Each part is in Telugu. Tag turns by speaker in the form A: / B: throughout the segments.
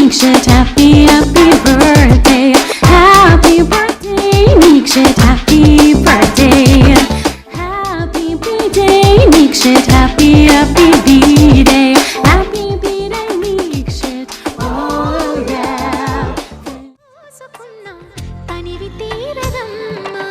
A: Nikshit, happy, happy birthday. Happy birthday, Nikshit, happy birthday. Happy birthday, Nikshit, happy, happy birthday. Happy birthday, Nikshit, oh yeah. Sukunna, tanivi teeradamma.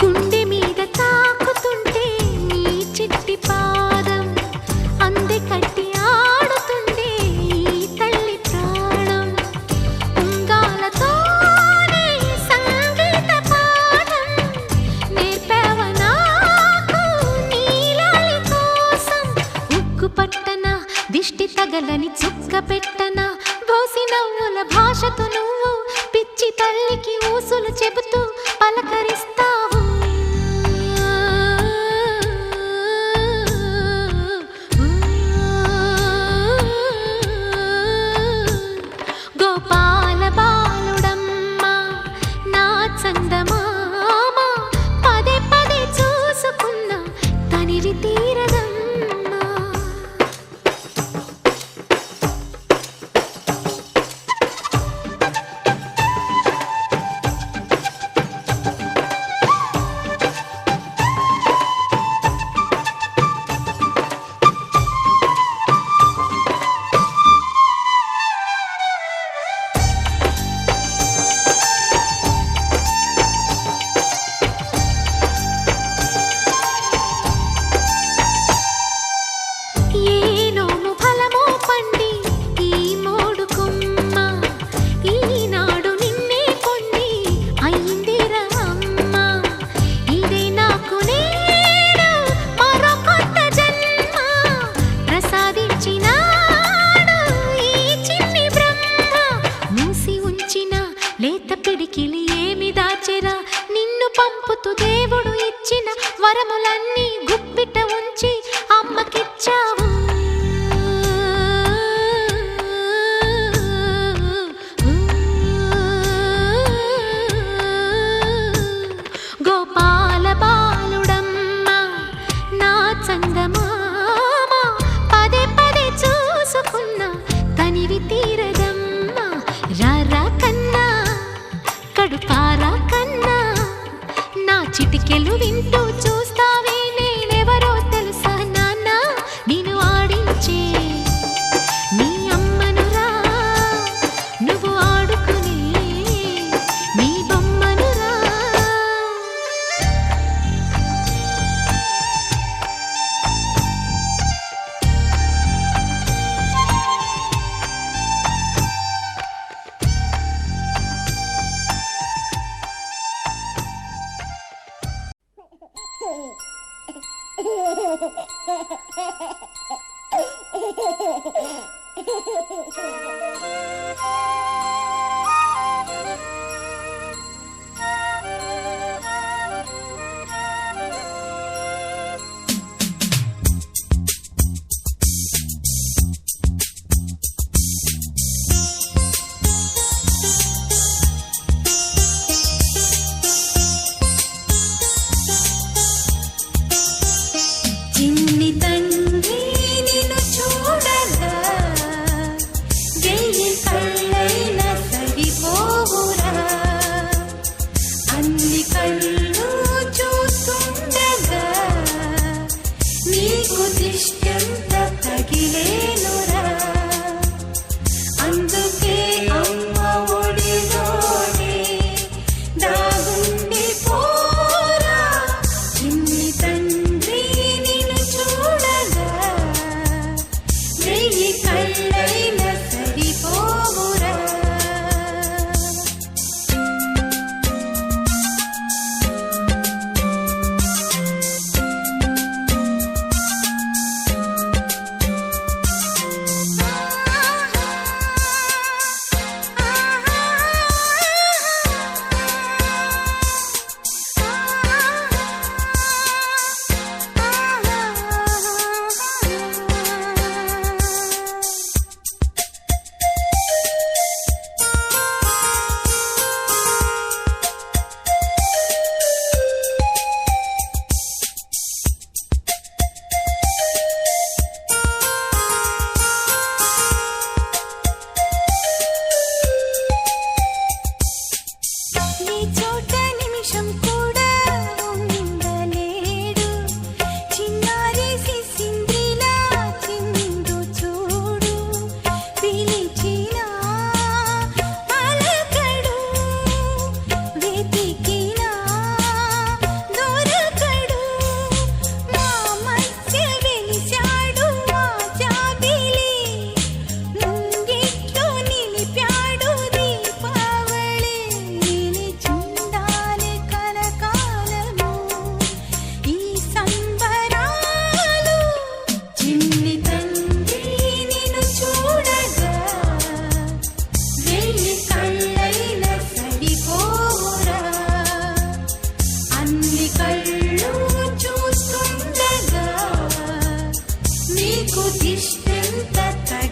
A: గుండె మీద తాకుతుంటే నీ చిట్టి పాదం అందే కట్టి ఆడుతుండే ఈ తల్లి ప్రాణం ఉంగాలతోనే సంగీత పాఠం నేర్పావ నాకు నీలాలి కోసం ఉక్కు పట్టన దిష్టి తగలని చుక్క పెట్టన బోసి నవ్వుల భాషతో నువ్వు పిచ్చి తల్లికి ఊసులు చెబుతూ పలకరిస్తావు గోపాల బాలుడమ్మా నా చందమామ పదే పదే చూసుకున్న తనివి తీరదమ్మా ఏనోము ఫలమో పండి ఈ మోడు కొమ్మ ఈనాడు నిన్నే కొండి అయిందిరా అమ్మ ఇదే నాకు నేడు మరో కొత్త జన్మ ప్రసాదించినాడు ఈ చిన్ని బ్రహ్మ మూసి ఉంచిన లేత పిడికిలి ఏమి దాచెరా నిన్ను పంపుతూ దేవుడు ఇచ్చిన వరములన్నీ గుప్పిట ఉంచి అమ్మకిచ్చావు గోపాల బాలుడమ్మా నా చందమామ పదే పదే చూసుకున్న తనివి తీరదమ్మా రారా కన్నా కడుపారా కన్నా నా చిటికెలు వింటూ చూస్తావే నేనెవరో తెలుసా నాన్న నేను ఆడించే నీ అమ్మనురా నువ్వు ఆడుకునే నీ బొమ్మనురా చిన్ని తండ్రి నిన్ను చూడగా వెయ్యి కళ్ళైన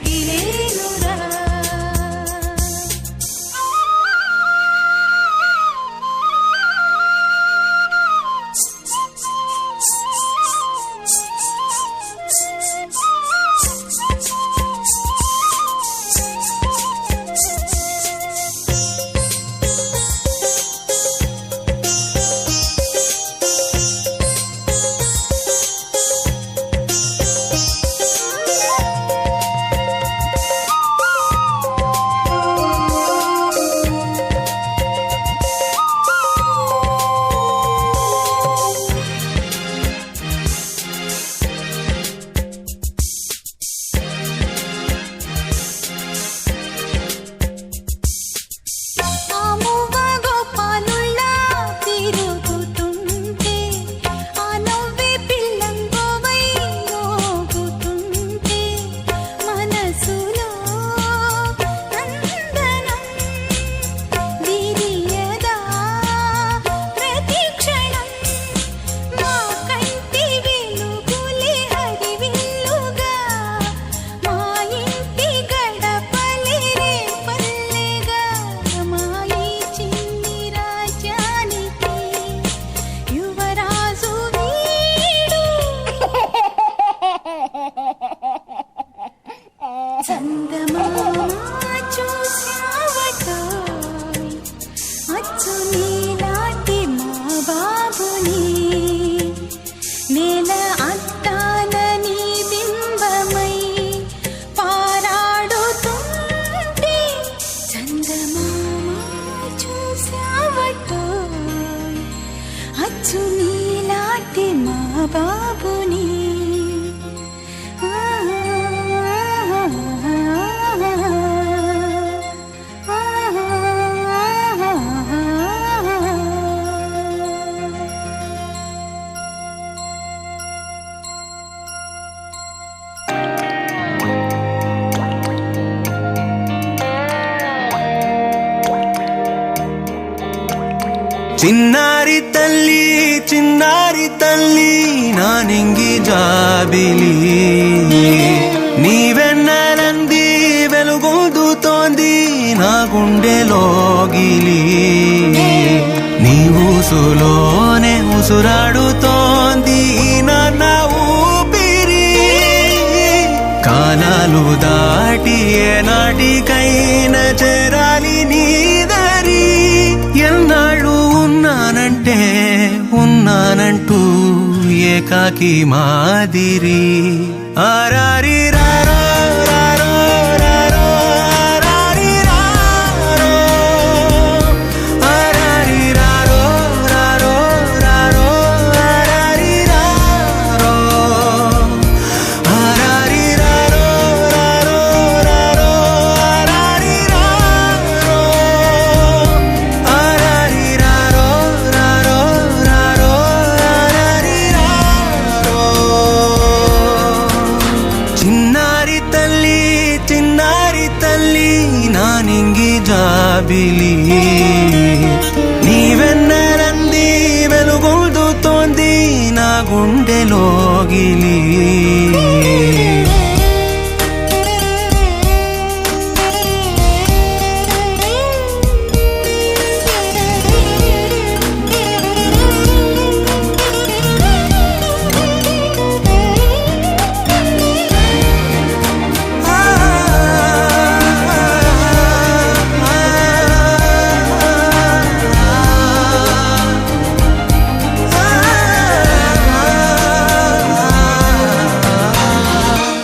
A: బ్రతికిలేనురా.
B: చిన్నారి తల్లి నానింగి జాబిలి నీవెన్నెలంది వెలుగొందుతోంది నా గుండెలోగిలి నీ ఊసులోనే ఉసురాడుతోంది నాన్న ఊపిరి కాలాలు దాటి ఏనాటికైనా చేరాలి నీ దరి ఎన్నాళ్ళు ఉన్నానంటూ ఏకాకి మాదిరి ఆరారి రారో రారో రారో ఆరారి రారో ఆరారి రారో రారో రారో ఆరారి రారో ఆరారి రారో రారో రారో ఆరారి రారో ఆరారి రారో రారో రారో ఆరారి రారో చిన్నారి తల్లి నానింగి జాబిలి నీవెన్నెలంది వెలుగొందుతోంది నా గుండెలోగిలి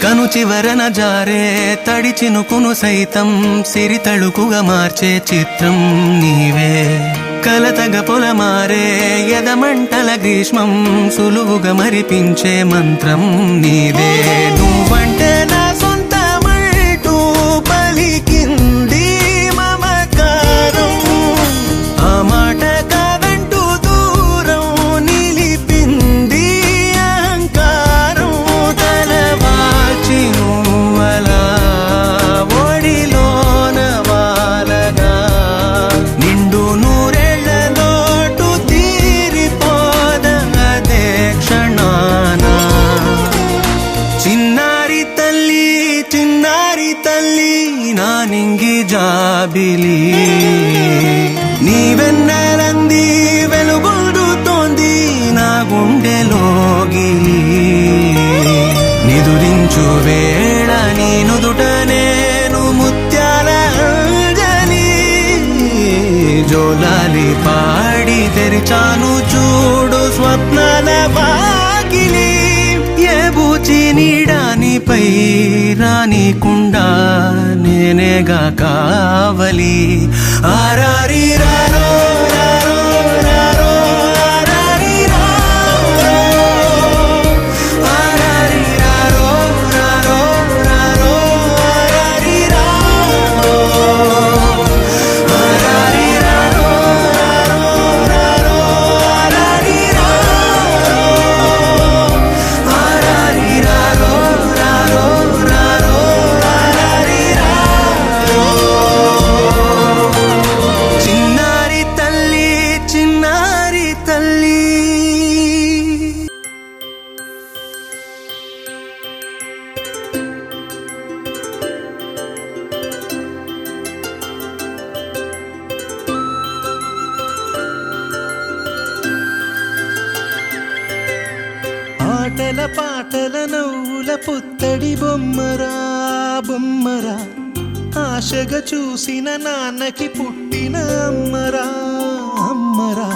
B: కను చివరన జారే తడి చినుకును సైతం సిరి తళుకుగా మార్చే చిత్రం నీవే కలతగ పొలమారే ఎదమంటల గ్రీష్మం సులువుగా మరిపించే మంత్రం నీదే నువ్వంటే నా సొంతమంటూ పలికింది మమకారం ఆ మాట కాదంటూ దూరం నిలిపింది అహంకారం తలవాల్చి నువ్వలా ఒడిలోన వాలగా నిండు నూరేళ్ల లోటు తీరిపోద అదే క్షణాన చిన్నారి తల్లి నా నింగి జాబిలి నీవెన్నెలంది వెలుగొందుతోంది నా గుండెలోగిలి నిదురించు వేళ నీ నుదుట నేను ముత్యాల అంజలి జోలాలి పాడి తెరిచాను చూడు స్వప్నాల వాకిలి ఏ బూచి నీడానిపై రానికుండా నేనేగా కావలి ఆరారి రారో రారో రారో ఆరారి రారో ఆరారి రారో రారో రారో ఆరారి రారో ఆరారి రారో రారో ఆరారి రారో ఆరారి రారో రారో రారో ఆరారి రారో చిన్నారి తల్లి చిన్నారి తల్లి ఆటల పాటల నవ్వుల పుత్తడి బొమ్మరా బొమ్మరా ఆశగా చూసిన నాన్నకి పుట్టిన అమ్మరా అమ్మరా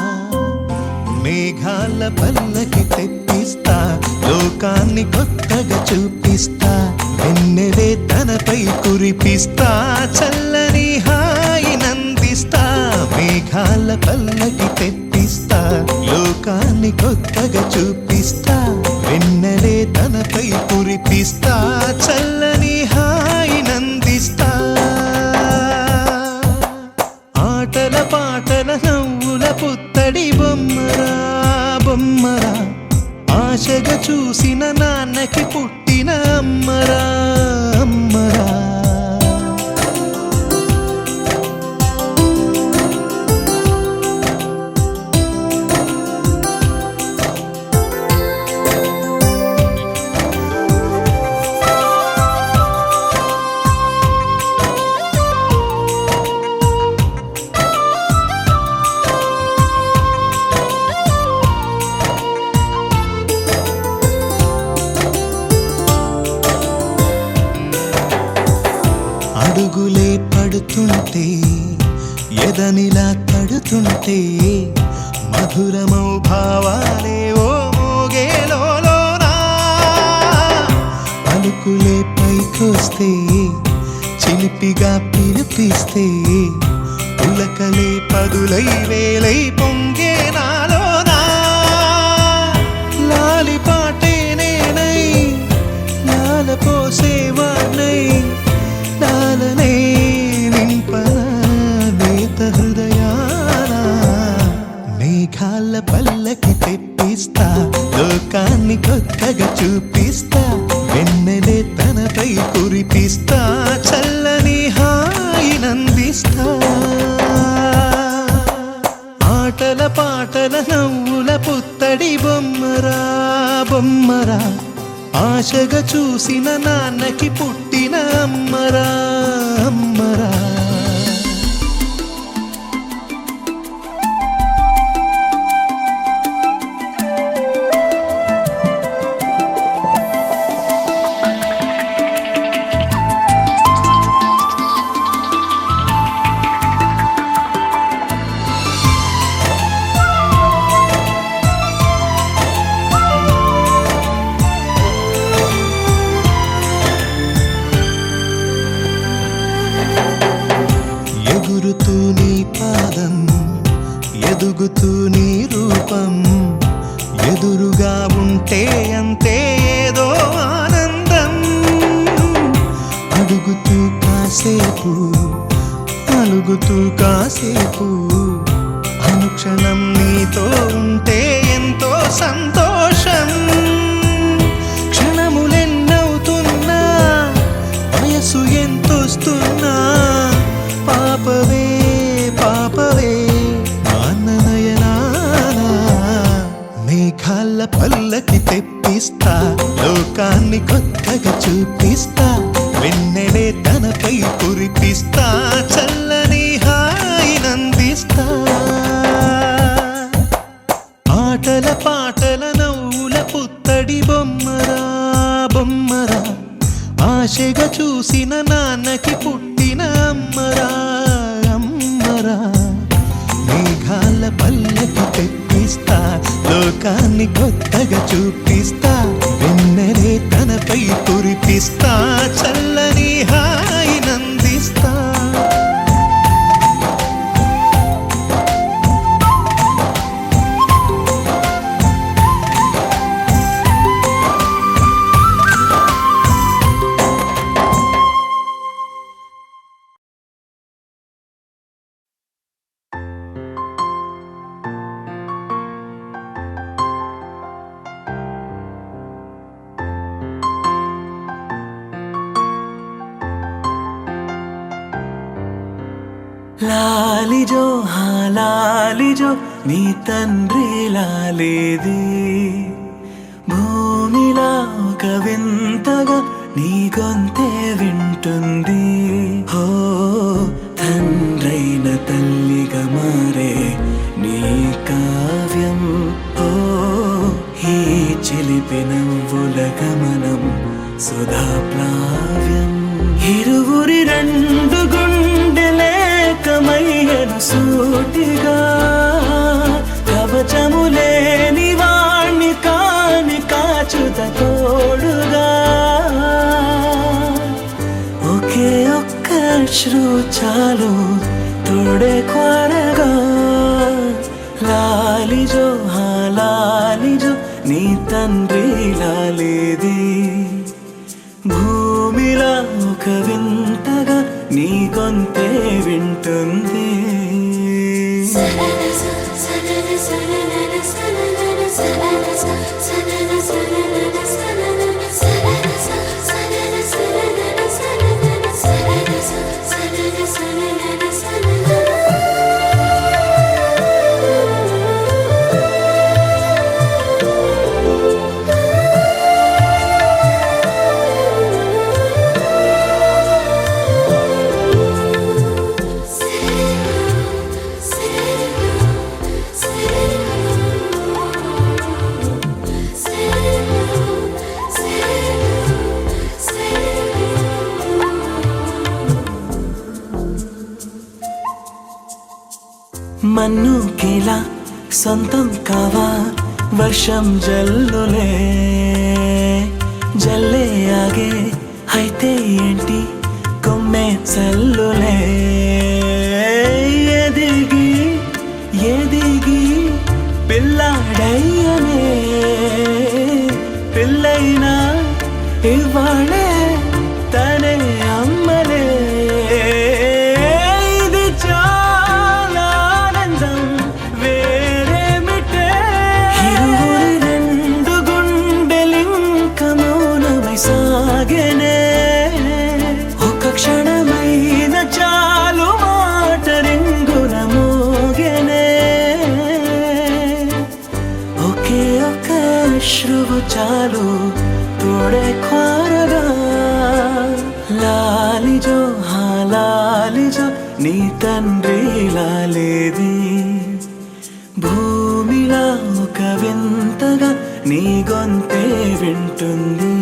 B: మేఘాల పల్లకి తెప్పిస్తా లోకాన్ని కొత్తగా చూపిస్తా వెన్నెలే తనపై కురిపిస్తా చల్లని హాయి నందిస్తా మేఘాల పల్లకి తెప్పిస్తా లోకాన్ని కొత్తగా చూపిస్తా వెన్నెలే తనపై కురిపిస్తా చల్లని హాయి నందిస్తా ఆటల పాటల నవ్వుల పుత్తడి బొమ్మరా బొమ్మరా ఆశగా చూసిన నాన్నకి పుట్టిన అమ్మరా అమ్మరా అడుగులే పడుతుంటే ఎదనిలా తడుతుంటే మధురమౌ భావాలే ఓ మోగేలోనా పలుకులే పైకొస్తే చిలిపిగా పిలిపిస్తే పులకలే పదులై వేలై పొంగే నాలోనా లాలి పాటే నేనై లాల పోసేవాణ్ణై లాలనే నింపన నేత హృదయాన మేఘాల పల్లకి తెప్పిస్తా లోకాన్ని కొత్తగా చూపిస్తా వెన్నెలే తనపై కురిపిస్తా చల్లని హాయి నందిస్తా ఆటల పాటల నవ్వుల పుత్తడి బొమ్మరా బొమ్మరా ఆశగా చూసిన నాన్నకి పుట్టిన అమ్మరా అమ్మరా ఎగురుతూ నీ పాదం ఎదుగుతూ నీ రూపం ఎదురుగా ఉంటే అంతే ఏదో ఆనందం అడుగుతూ కాసేపు అలుగుతూ కాసేపు అనుక్షణం నీతో ఉంటే ఎంతో సంతోషం క్షణములెన్నవుతున్నా వయసు ఎంతొస్తున్నా పాపవే పాపవే నయనానా మేఘాల పల్లకి తెప్పిస్తా లోకాన్ని కొత్తగా చూపిస్తా వెన్నెలే తనపై కురిపిస్తా చల్లని హాయినందిస్తా ఆటల పాటల నవ్వుల పుత్తడి బొమ్మరా బొమ్మరా ఆశగా చూసిన నాన్నకి పుట్టిన అమ్మరా అమ్మరా మేఘాల పల్లకి తెప్పిస్తా లోకాన్ని కొత్తగా చూపిస్తా వెన్నెలే తనపై కురిపిస్తా చల్లని హాయినందిస్తా
C: లాలిజో లాలిజో నీ తండ్రి లాలేది భూమిలా ఒక వింతగా నీ గొంతే వింటుంది హో తండ్రైన తల్లిగా మారే నీ కావ్యం హో ఈ చిలిపి నవ్వుల గమనం సుధా ప్లావ్యం ఇరువురి రెండు గుండెలేకమయ్యను సూటిగా కవచములేని వాణ్ణి కాని కాచుత తోడుగా ఒకే ఒక్క అశ్రు చాలు తోడే కోరగా లాలిజో లాలిజో నీ తండ్రి లాలేది భూమిలా ఒక వింతగా నీ గొంతే వింటుంది మన్నుకిలా సొంతం కావా వర్షం జల్లులే జల్లే ఆగే అయితే ఏంటి కొమ్మే చల్లులే ఎదిగి ఎదిగి పిల్లాడయ్యనే పిల్లైనా ఇవాళే తనే అమ్మలే సాగనే ఒక క్షణమైన చాలు మాట రింగున మోగనే ఒకే ఒక అశ్రువు చాలు తోడే కోరగా లాలిజో లాలిజో నీ తండ్రి లాలేది భూమిలా ఒక వింతగా నీ గొంతే వింటుంది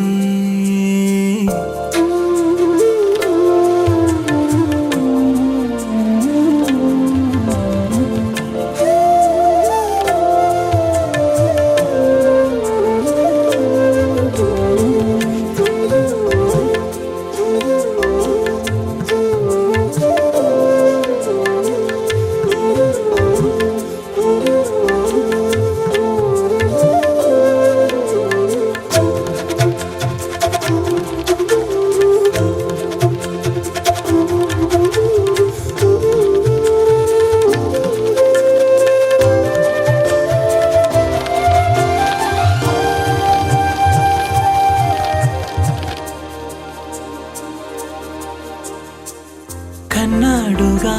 C: కన్నాడుగా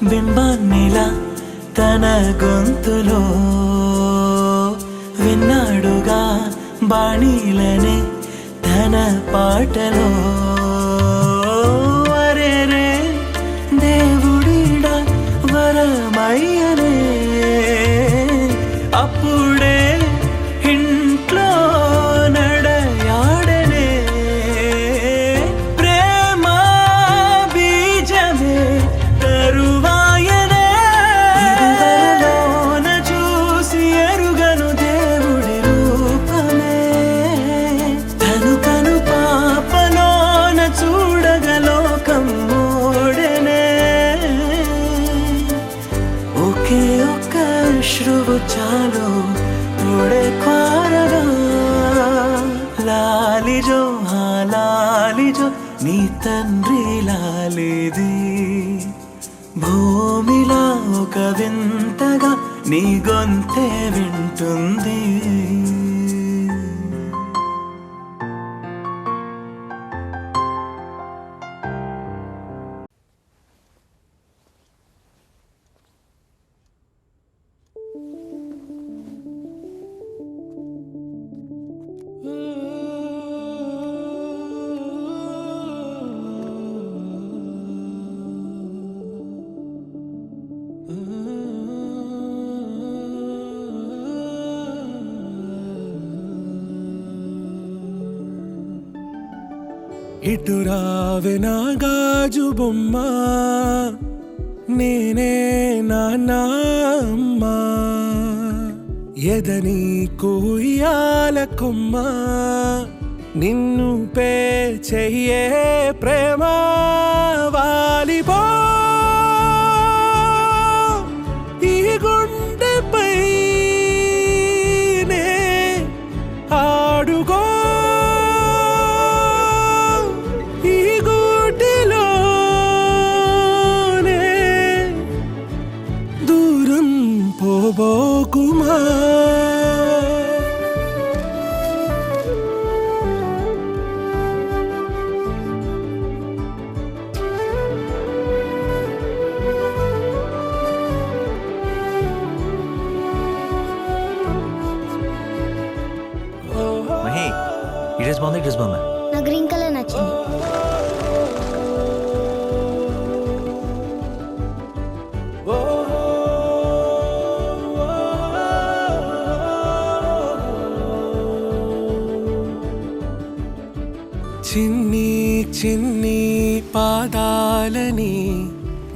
C: బింబాన్నిలా తన గొంతులో విన్నాడుగా బాణీలనే తన పాటలో నీ తండ్రిలా లేది భూమిలా ఒక వింతగా నీ గొంతే వింటుంది
D: ఇటు రావే నా గాజు బొమ్మ నేనే నాన్న అమ్మ ఎదని కుయ్యాల కొమ్మ నిన్ను పే చెయ్యే ప్రేమ వాలిపో ఈ గుండెపై నే ఆడుకో పోబోకుమా
E: మహి ఈ డ్రెస్ బాగుంది, ఈ డ్రెస్ బాగుందా?
F: నా గ్రీన్ కలర్ నచ్చింది.
D: చిన్ని చిన్ని పాదాలని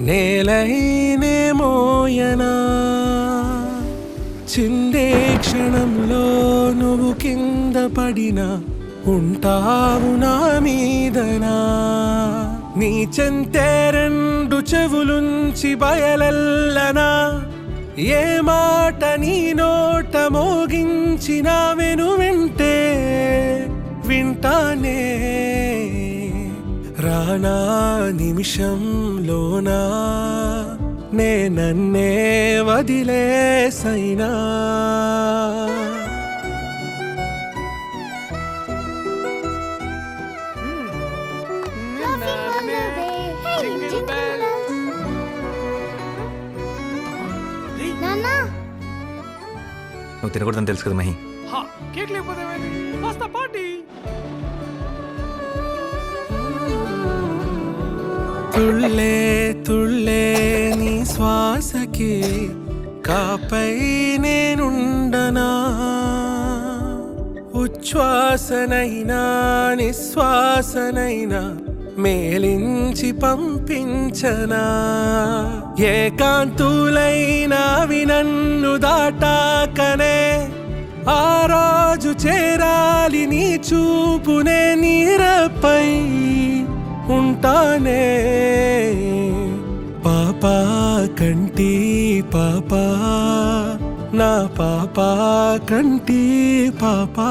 D: నేలైనే మోయనా చిందే క్షణంలో నువ్వు కింద పడినా ఉంటావు నా మీదనా నీ చెంతే రెండు చెవులుంచి బయలెల్లనా ఏ మాట నీ నోట మోగించినా వెను వింటే వింటానే రానా నిమిషంలోనా నే నన్నే వదిలేసైనా
F: నాన్నా
E: నువ్వు తినకూడదని తెలుసు కదా మహి.
D: కేక్ లేకపోతే పార్టీ తుళ్ళే తుళ్ళే నీ శ్వాసకి కాపై నేనుండనా ఉచ్ఛ్వాసనైనా నిశ్వాసనైనా మేలించి పంపించనా ఏకాంతులైనవి నన్ను దాటాకనే ఆ రోజు చేరాలి నీ చూపునే నీరపై ఉంటానే పాపా కంటి పాపా నా పాపా కంటి పాపా